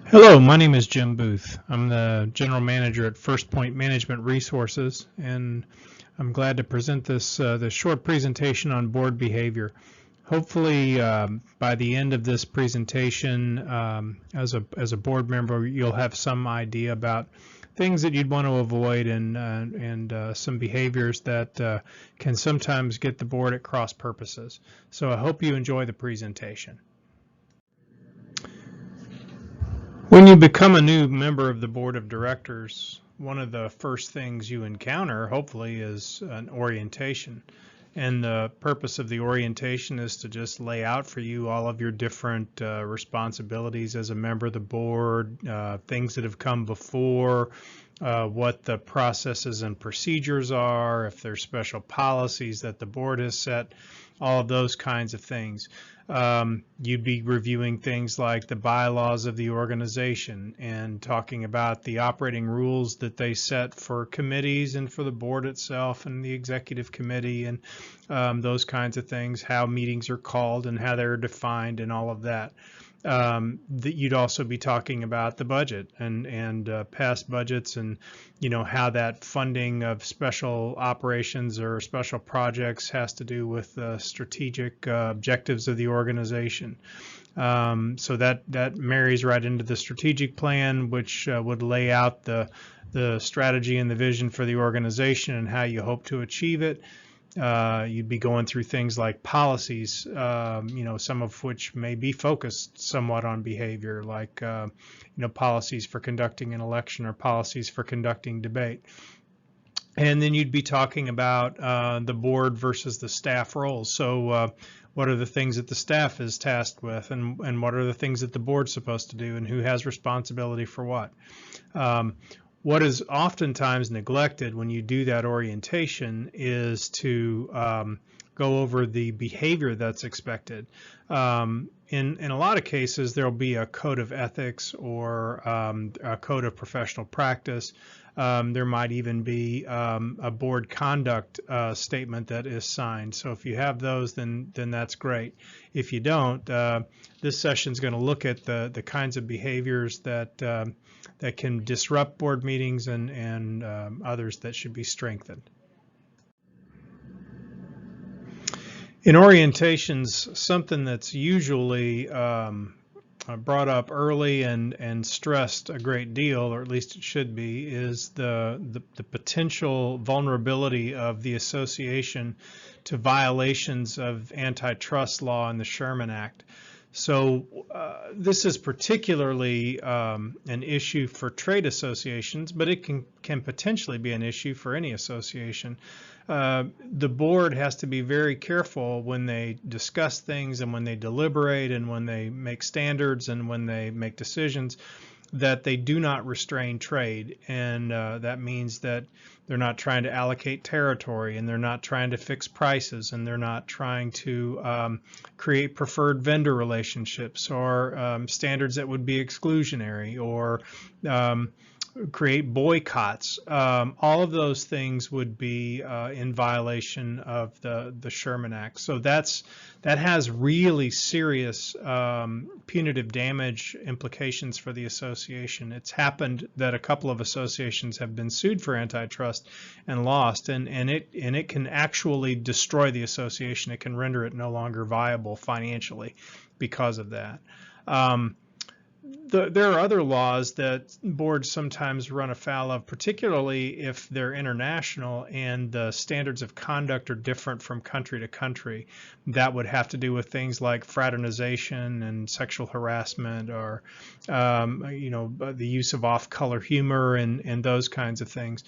Hello, my name is Jim Booth. I'm the General Manager at First Point Management Resources, and I'm glad to present this short presentation on board behavior. Hopefully, by the end of this presentation, as a board member, you'll have some idea about things that you'd want to avoid and some behaviors that can sometimes get the board at cross purposes. So I hope you enjoy the presentation. When you become a new member of the board of directors, one of the first things you encounter, hopefully, is an orientation. And the purpose of the orientation is to just lay out for you all of your different responsibilities as a member of the board, things that have come before, what the processes and procedures are, if there's special policies that the board has set, all of those kinds of things. You'd be reviewing things like the bylaws of the organization and talking about the operating rules that they set for committees and for the board itself and the executive committee and those kinds of things, how meetings are called and how they're defined and all of that. You'd also be talking about the budget and past budgets and how that funding of special operations or special projects has to do with the strategic objectives of the organization. So that marries right into the strategic plan, which would lay out the strategy and the vision for the organization and how you hope to achieve it. You'd be going through things like policies, some of which may be focused somewhat on behavior, like policies for conducting an election or policies for conducting debate. And then you'd be talking about the board versus the staff roles. So what are the things that the staff is tasked with, and what are the things that the board's supposed to do, and who has responsibility for what? What is oftentimes neglected when you do that orientation is to go over the behavior that's expected. In a lot of cases, there'll be a code of ethics or a code of professional practice. There might even be a board conduct statement that is signed. So if you have those, then that's great. If you don't, this session is going to look at the kinds of behaviors that can disrupt board meetings and others that should be strengthened. In orientations, something that's usually brought up early and stressed a great deal, or at least it should be, is the potential vulnerability of the association to violations of antitrust law and the Sherman Act. So this is particularly an issue for trade associations, but it can potentially be an issue for any association. The board has to be very careful when they discuss things and when they deliberate and when they make standards and when they make decisions that they do not restrain trade, and that means that they're not trying to allocate territory, and they're not trying to fix prices, and they're not trying to create preferred vendor relationships or standards that would be exclusionary or create boycotts. All of those things would be in violation of the Sherman Act. So that has really serious punitive damage implications for the association. It's happened that a couple of associations have been sued for antitrust and lost, and it can actually destroy the association. It can render it no longer viable financially because of that. There are other laws that boards sometimes run afoul of, particularly if they're international and the standards of conduct are different from country to country. That would have to do with things like fraternization and sexual harassment, or the use of off-color humor and those kinds of things.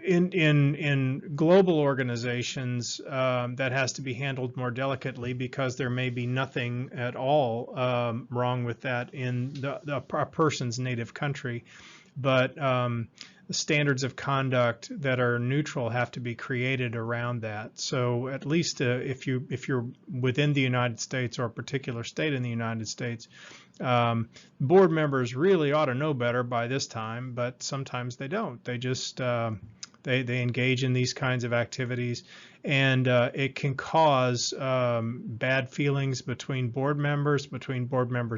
In global organizations, that has to be handled more delicately because there may be nothing at all wrong with that in a person's native country, but the standards of conduct that are neutral have to be created around that. So at least if you're within the United States or a particular state in the United States, board members really ought to know better by this time, but sometimes they don't. They just They engage in these kinds of activities, and it can cause bad feelings between board members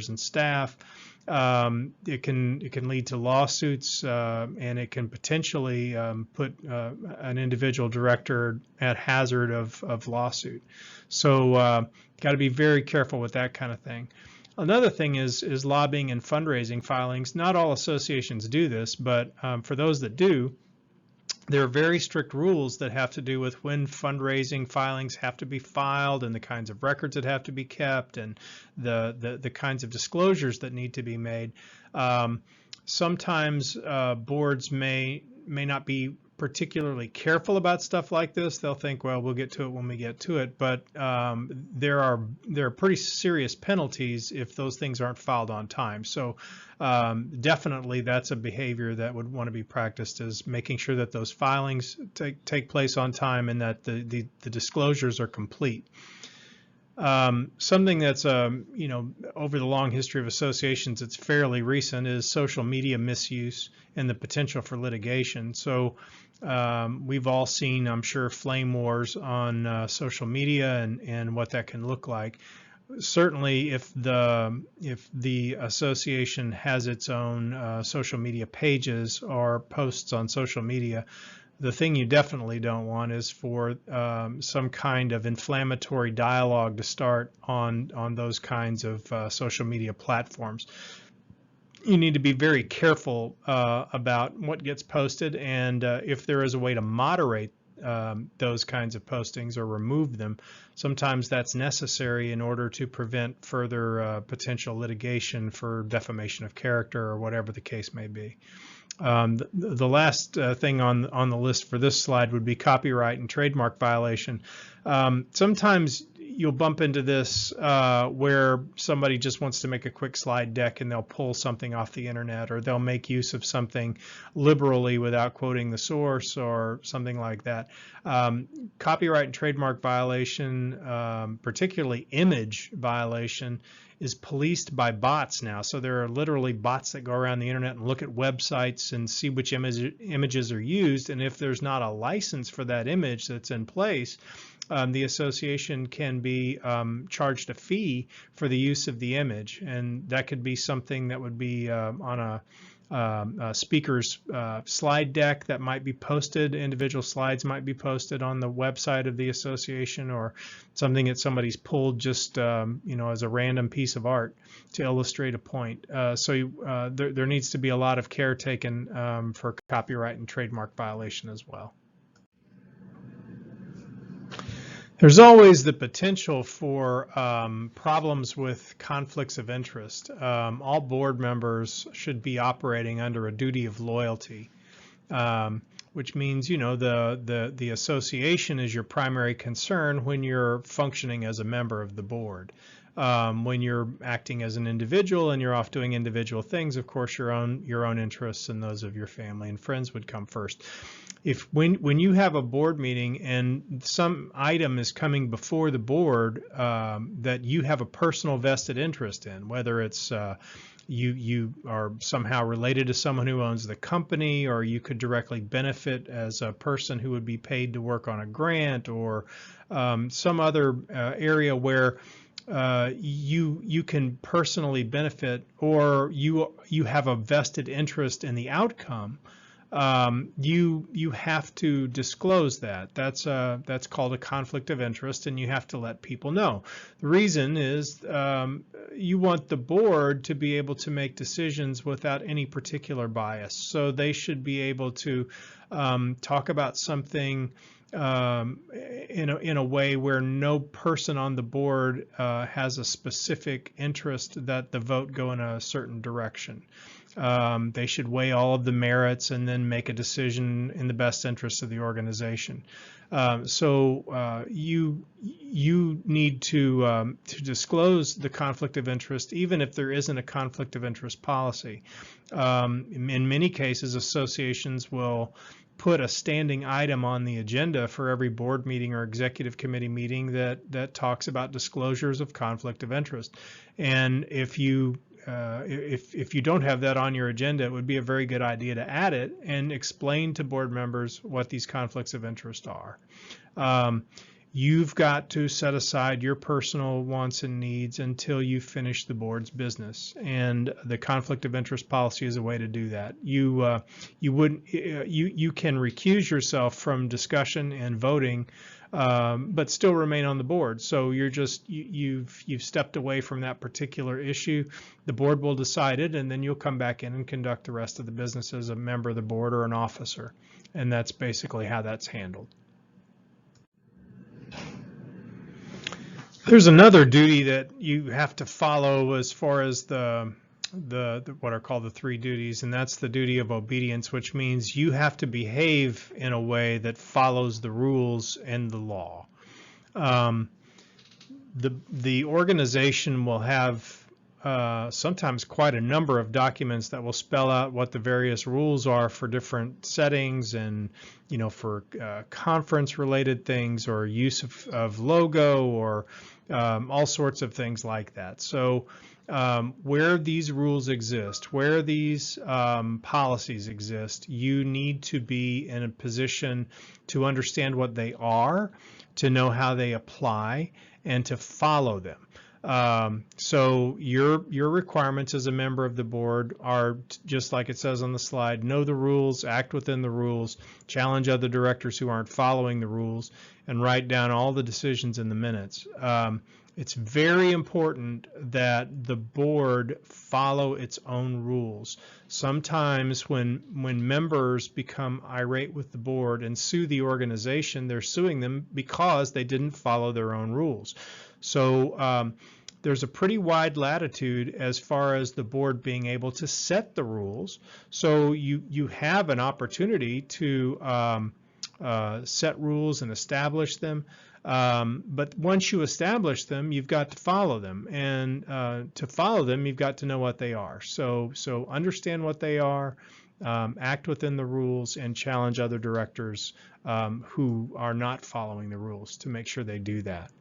and staff. It can lead to lawsuits, and it can potentially put an individual director at hazard of lawsuit. So got to be very careful with that kind of thing. Another thing is lobbying and fundraising filings. Not all associations do this, but for those that do, there are very strict rules that have to do with when fundraising filings have to be filed and the kinds of records that have to be kept and the kinds of disclosures that need to be made. Sometimes boards may not be particularly careful about stuff like this. They'll think, well, we'll get to it when we get to it, but there are pretty serious penalties if those things aren't filed on time. So definitely that's a behavior that would want to be practiced, is making sure that those filings take place on time and that the disclosures are complete. Something that's over the long history of associations, it's fairly recent, is social media misuse and the potential for litigation. So we've all seen, I'm sure, flame wars on social media and what that can look like. Certainly, if the association has its own social media pages or posts on social media, the thing you definitely don't want is for some kind of inflammatory dialogue to start on those kinds of social media platforms. You need to be very careful about what gets posted, and if there is a way to moderate those kinds of postings or remove them, sometimes that's necessary in order to prevent further potential litigation for defamation of character or whatever the case may be. The last thing on the list for this slide would be copyright and trademark violation. Sometimes you'll bump into this where somebody just wants to make a quick slide deck and they'll pull something off the internet, or they'll make use of something liberally without quoting the source or something like that. Copyright and trademark violation, particularly image violation, is policed by bots now. So there are literally bots that go around the internet and look at websites and see which images are used, and if there's not a license for that image that's in place, the association can be charged a fee for the use of the image, and that could be something that would be on a speaker's slide deck that might be posted. Individual slides might be posted on the website of the association, or something that somebody's pulled just as a random piece of art to illustrate a point. So there needs to be a lot of care taken for copyright and trademark violation as well. There's always the potential for problems with conflicts of interest. All board members should be operating under a duty of loyalty, which means, the association is your primary concern when you're functioning as a member of the board. When you're acting as an individual and you're off doing individual things, of course, your own interests and those of your family and friends would come first. When you have a board meeting and some item is coming before the board that you have a personal vested interest in, whether it's you are somehow related to someone who owns the company, or you could directly benefit as a person who would be paid to work on a grant, or some other area where you can personally benefit, or you have a vested interest in the outcome, you have to disclose that. That's called a conflict of interest, and you have to let people know. The reason is you want the board to be able to make decisions without any particular bias. So they should be able to talk about something in a way where no person on the board has a specific interest that the vote go in a certain direction. They should weigh all of the merits and then make a decision in the best interest of the organization. So you need to disclose the conflict of interest, even if there isn't a conflict of interest policy. In many cases, associations will put a standing item on the agenda for every board meeting or executive committee meeting that talks about disclosures of conflict of interest. And if you if you don't have that on your agenda, it would be a very good idea to add it and explain to board members what these conflicts of interest are. You've got to set aside your personal wants and needs until you finish the board's business, and the conflict of interest policy is a way to do that. You can recuse yourself from discussion and voting, but still remain on the board. So you've stepped away from that particular issue. The board will decide it, and then you'll come back in and conduct the rest of the business as a member of the board or an officer, and that's basically how that's handled. There's another duty that you have to follow as far as the what are called the 3 duties, and that's the duty of obedience, which means you have to behave in a way that follows the rules and the law. The organization will have sometimes quite a number of documents that will spell out what the various rules are for different settings, and for conference related things, or use of logo, or all sorts of things like that. So where these rules exist, where these policies exist, you need to be in a position to understand what they are, to know how they apply, and to follow them. So your requirements as a member of the board are just like it says on the slide: know the rules, act within the rules, challenge other directors who aren't following the rules, and write down all the decisions in the minutes. It's very important that the board follow its own rules. Sometimes when members become irate with the board and sue the organization, they're suing them because they didn't follow their own rules. So there's a pretty wide latitude as far as the board being able to set the rules. So you have an opportunity to set rules and establish them. But once you establish them, you've got to follow them, and to follow them, you've got to know what they are. So understand what they are, act within the rules, and challenge other directors who are not following the rules to make sure they do that.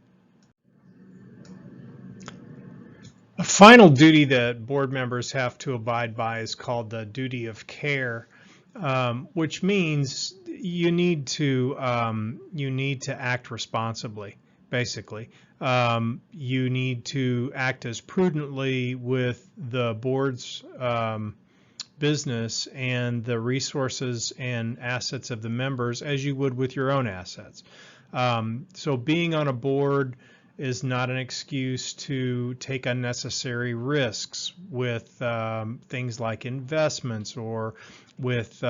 A final duty that board members have to abide by is called the duty of care, which means you need to act responsibly. Basically, you need to act as prudently with the board's business and the resources and assets of the members as you would with your own assets. So being on a board is not an excuse to take unnecessary risks with things like investments, or with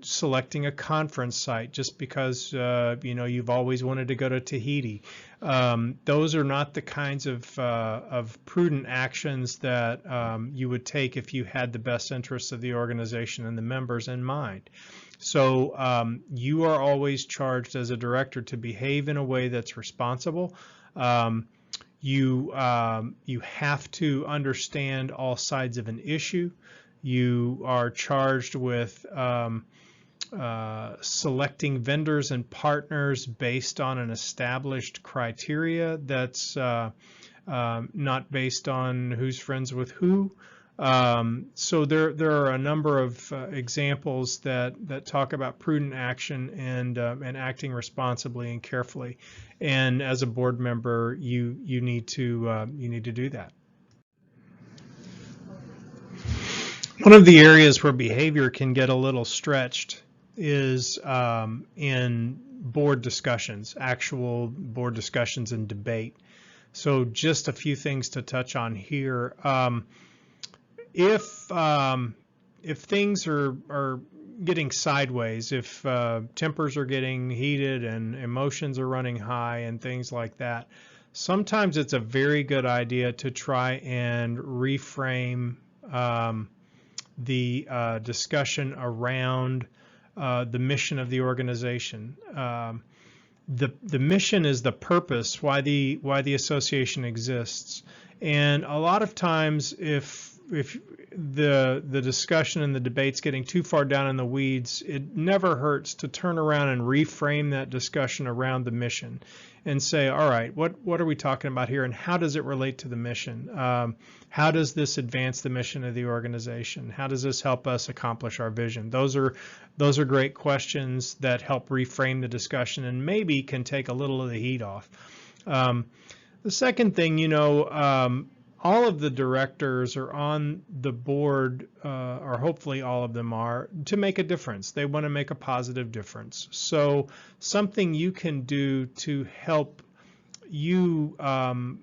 selecting a conference site just because you've always wanted to go to Tahiti. Those are not the kinds of prudent actions that you would take if you had the best interests of the organization and the members in mind. So you are always charged as a director to behave in a way that's responsible. You have to understand all sides of an issue. You are charged with selecting vendors and partners based on an established criteria that's not based on who's friends with who. So there are a number of examples that talk about prudent action and acting responsibly and carefully. And as a board member, you need to do that. One of the areas where behavior can get a little stretched is in board discussions, actual board discussions and debate. So just a few things to touch on here. If things are getting sideways, if tempers are getting heated and emotions are running high and things like that, sometimes it's a very good idea to try and reframe the discussion around the mission of the organization. The mission is the purpose why the association exists, and a lot of times if if the discussion and the debate's getting too far down in the weeds, it never hurts to turn around and reframe that discussion around the mission and say, all right, what are we talking about here, and how does it relate to the mission? How does this advance the mission of the organization? How does this help us accomplish our vision? Those are great questions that help reframe the discussion and maybe can take a little of the heat off. The second thing, all of the directors are on the board, or hopefully all of them are, to make a difference. They want to make a positive difference. So something you can do to help you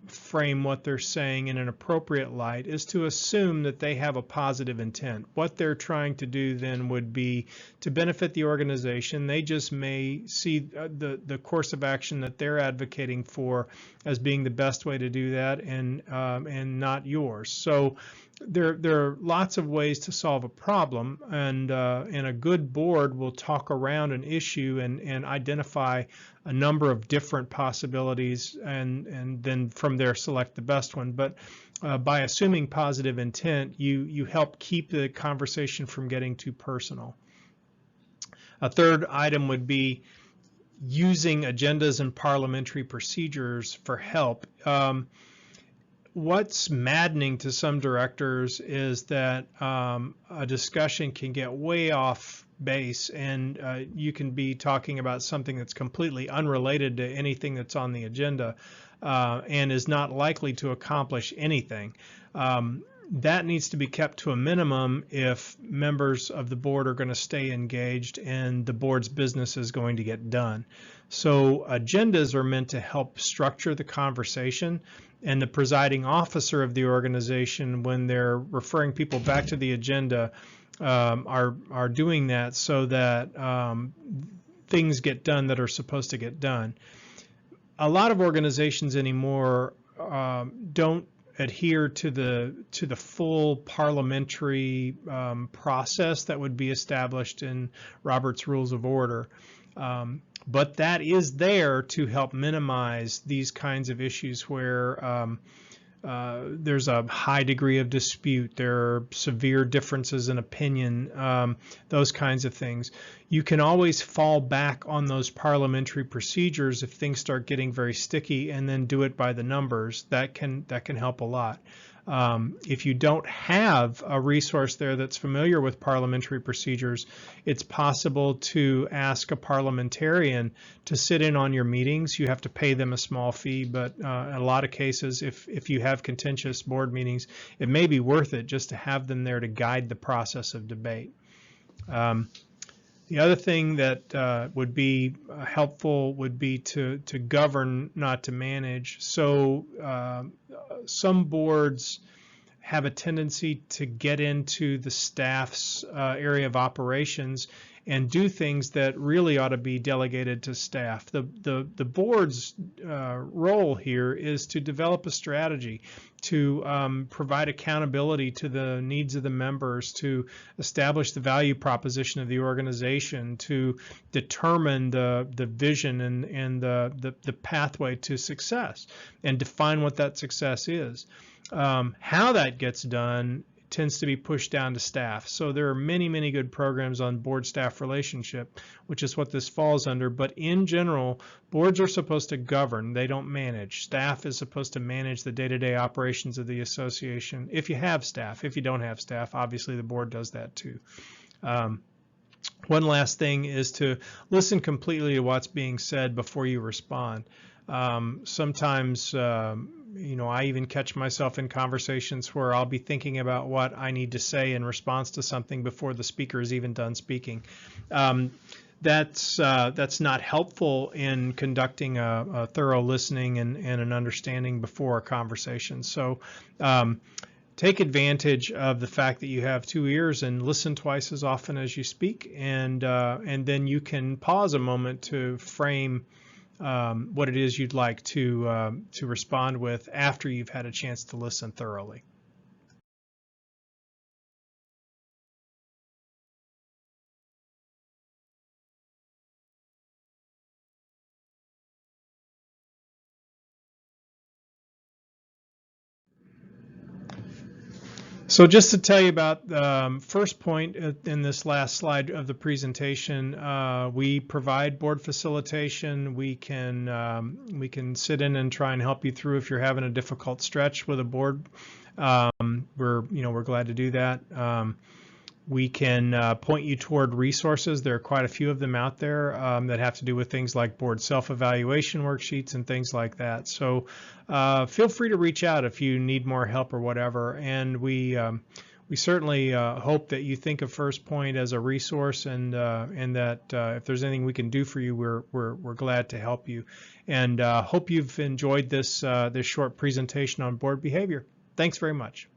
frame what they're saying in an appropriate light is to assume that they have a positive intent. What they're trying to do then would be to benefit the organization. They just may see the course of action that they're advocating for as being the best way to do that, and not yours. So there are lots of ways to solve a problem, and a good board will talk around an issue and identify a number of different possibilities, and then from there select the best one. But by assuming positive intent, you help keep the conversation from getting too personal. A third item would be using agendas and parliamentary procedures for help. What's maddening to some directors is that a discussion can get way off base, and you can be talking about something that's completely unrelated to anything that's on the agenda, and is not likely to accomplish anything. That needs to be kept to a minimum if members of the board are going to stay engaged and the board's business is going to get done. So agendas are meant to help structure the conversation, and the presiding officer of the organization, when they're referring people back to the agenda, are doing that so that things get done that are supposed to get done. A lot of organizations anymore don't adhere to the full parliamentary process that would be established in Robert's Rules of Order. But that is there to help minimize these kinds of issues where there's a high degree of dispute, there are severe differences in opinion, those kinds of things. You can always fall back on those parliamentary procedures if things start getting very sticky, and then do it by the numbers. That can help a lot. If you don't have a resource there that's familiar with parliamentary procedures, it's possible to ask a parliamentarian to sit in on your meetings. You have to pay them a small fee, but in a lot of cases, if you have contentious board meetings, it may be worth it just to have them there to guide the process of debate. The other thing that would be helpful would be to govern, not to manage. So some boards have a tendency to get into the staff's area of operations and do things that really ought to be delegated to staff. The board's role here is to develop a strategy, to provide accountability to the needs of the members, to establish the value proposition of the organization, to determine the vision and the pathway to success, and define what that success is. How that gets done tends to be pushed down to staff. So there are many good programs on board-staff relationship, which is what this falls under. But in general, boards are supposed to govern. They don't manage. Staff is supposed to manage the day-to-day operations of the association. If you have staff. If you don't have staff, obviously the board does that too. One last thing is to listen completely to what's being said before you respond. Sometimes I even catch myself in conversations where I'll be thinking about what I need to say in response to something before the speaker is even done speaking. That's not helpful in conducting a thorough listening and an understanding before a conversation. So take advantage of the fact that you have two ears and listen twice as often as you speak, and then you can pause a moment to frame what it is you'd like to respond with after you've had a chance to listen thoroughly. So just to tell you about the first point in this last slide of the presentation, we provide board facilitation. We can sit in and try and help you through if you're having a difficult stretch with a board. We're glad to do that. We can point you toward resources. There are quite a few of them out there that have to do with things like board self-evaluation worksheets and things like that. So feel free to reach out if you need more help or whatever. And we certainly hope that you think of First Point as a resource, and that if there's anything we can do for you, we're glad to help you. And hope you've enjoyed this short presentation on board behavior. Thanks very much.